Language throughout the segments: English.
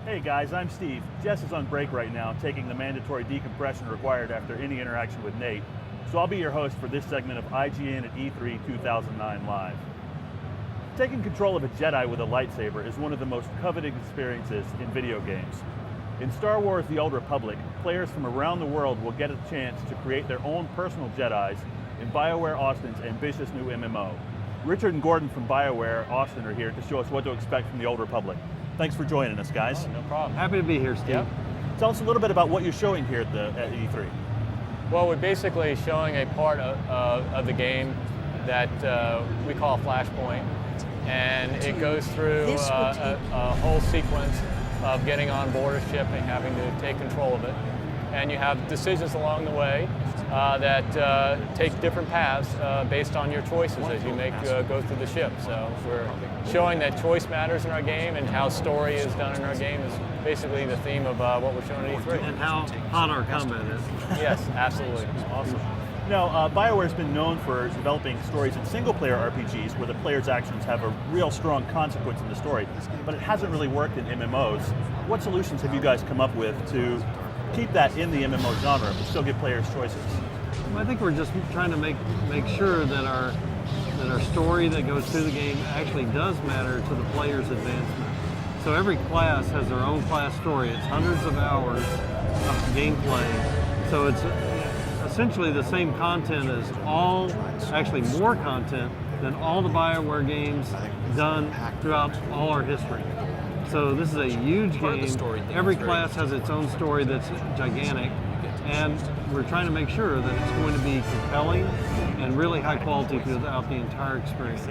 Hey guys, I'm Steve. Jess is on break right now, taking the mandatory decompression required after any interaction with Nate. So I'll be your host for this segment of IGN at E3 2009 Live. Taking control of a Jedi with a lightsaber is one of the most coveted experiences in video games. In Star Wars The Old Republic, players from around the world will get a chance to create their own personal Jedis in BioWare Austin's ambitious new MMO. Richard and Gordon from BioWare Austin are here to show us what to expect from The Old Republic. Thanks for joining us, guys. Oh, no problem. Happy to be here, Steve. Yep. Tell us a little bit about what you're showing here at E3. Well, we're basically showing a part of the game that we call Flashpoint, and it goes through a whole sequence of getting on board a ship and having to take control of it. And you have decisions along the way that take different paths based on your choices as you go through the ship. So we're showing that choice matters in our game, and how story is done in our game is basically the theme of what we're showing at E3. And how hot our combat is. Yes, absolutely. Awesome. Now, BioWare's been known for developing stories in single-player RPGs where the player's actions have a real strong consequence in the story, but it hasn't really worked in MMOs. What solutions have you guys come up with to keep that in the MMO genre, but still give players choices? Well, I think we're just trying to make sure that our story that goes through the game actually does matter to the player's advancement. So every class has their own class story. It's hundreds of hours of gameplay. So it's essentially the same content as actually more content than all the BioWare games done throughout all our history. So this is a huge game. Every class has its own story that's gigantic, and we're trying to make sure that it's going to be compelling and really high quality throughout the entire experience.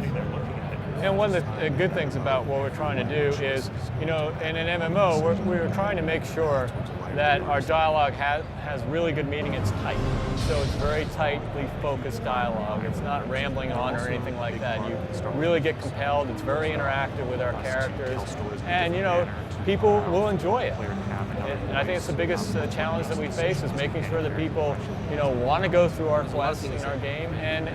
And one of the good things about what we're trying to do is, in an MMO, we're trying to make sure that our dialogue has really good meaning. It's tight. So it's very tightly focused dialogue. It's not rambling on or anything like that. You really get compelled. It's very interactive with our characters. And, people will enjoy it. And I think it's the biggest challenge that we face is making sure that people, want to go through our quests in our game and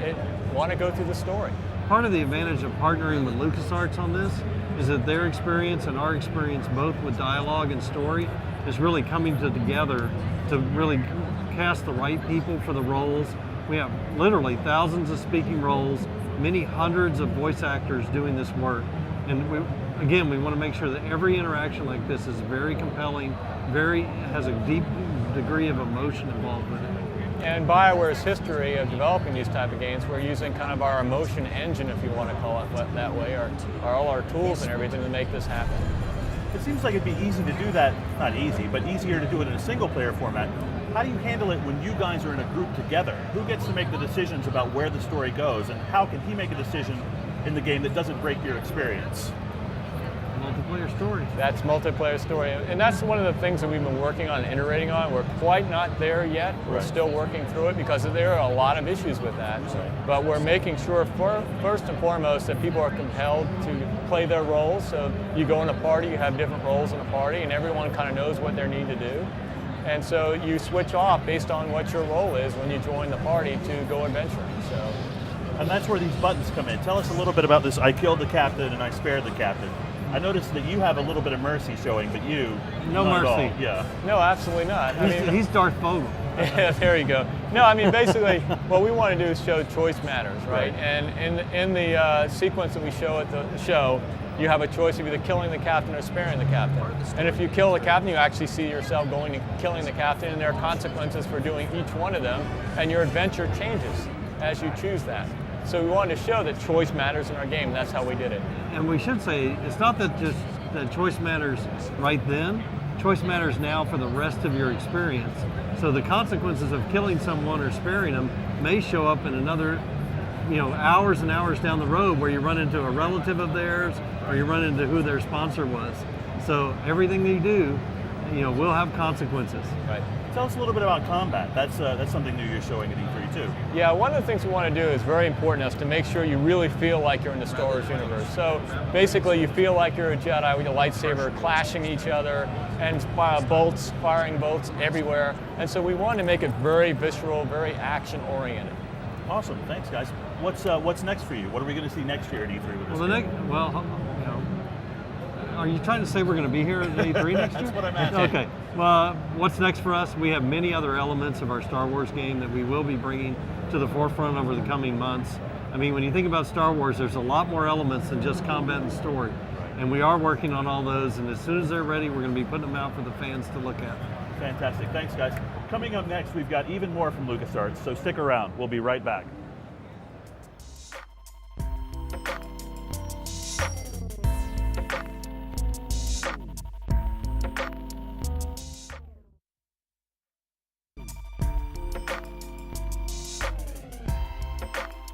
want to go through the story. Part of the advantage of partnering with LucasArts on this is that their experience and our experience, both with dialogue and story, is really coming together to really cast the right people for the roles. We have literally thousands of speaking roles, many hundreds of voice actors doing this work. And we want to make sure that every interaction like this is very compelling, has a deep degree of emotion involved with it. And BioWare's history of developing these type of games, we're using kind of our emotion engine, if you want to call it that way, or all our tools and everything to make this happen. It seems like it'd be easy to do that, not easy, but easier to do it in a single-player format. How do you handle it when you guys are in a group together? Who gets to make the decisions about where the story goes, and how can he make a decision in the game that doesn't break your experience? Multiplayer story. That's multiplayer story, and that's one of the things that we've been working on and iterating on. We're quite not there yet. We're still working through it because there are a lot of issues with that. Right. But we're making sure, first and foremost, that people are compelled to play their roles. So you go in a party, you have different roles in a party, and everyone kind of knows what they need to do. And so you switch off based on what your role is when you join the party to go adventuring. So. And that's where these buttons come in. Tell us a little bit about this, I killed the captain and I spared the captain. I noticed that you have a little bit of mercy showing, but you, no not mercy. At all. Yeah. No, absolutely not. He's Darth Vogel. Yeah, there you go. No, basically, what we want to do is show choice matters, right? And in the sequence that we show at the show, you have a choice of either killing the captain or sparing the captain. And if you kill the captain, you actually see yourself going and killing the captain, and there are consequences for doing each one of them, and your adventure changes as you choose that. So we wanted to show that choice matters in our game, and that's how we did it. And we should say, it's not that just that choice matters right then, choice matters now for the rest of your experience. So the consequences of killing someone or sparing them may show up in another, hours and hours down the road where you run into a relative of theirs or you run into who their sponsor was. So everything they do, will have consequences. Right. Tell us a little bit about combat. That's something new you're showing at E3 too. Yeah, one of the things we want to do is very important is to make sure you really feel like you're in the Star Wars universe. So basically you feel like you're a Jedi with a lightsaber clashing each other and firing bolts everywhere. And so we wanted to make it very visceral, very action oriented. Awesome, thanks guys. What's next for you? What are we going to see next year at E3 with this game? Are you trying to say we're going to be here at E3 next year? That's what I'm asking. Okay. Well, what's next for us? We have many other elements of our Star Wars game that we will be bringing to the forefront over the coming months. I mean, when you think about Star Wars, there's a lot more elements than just combat and story. And we are working on all those, and as soon as they're ready, we're going to be putting them out for the fans to look at. Fantastic. Thanks, guys. Coming up next, we've got even more from LucasArts, so stick around. We'll be right back.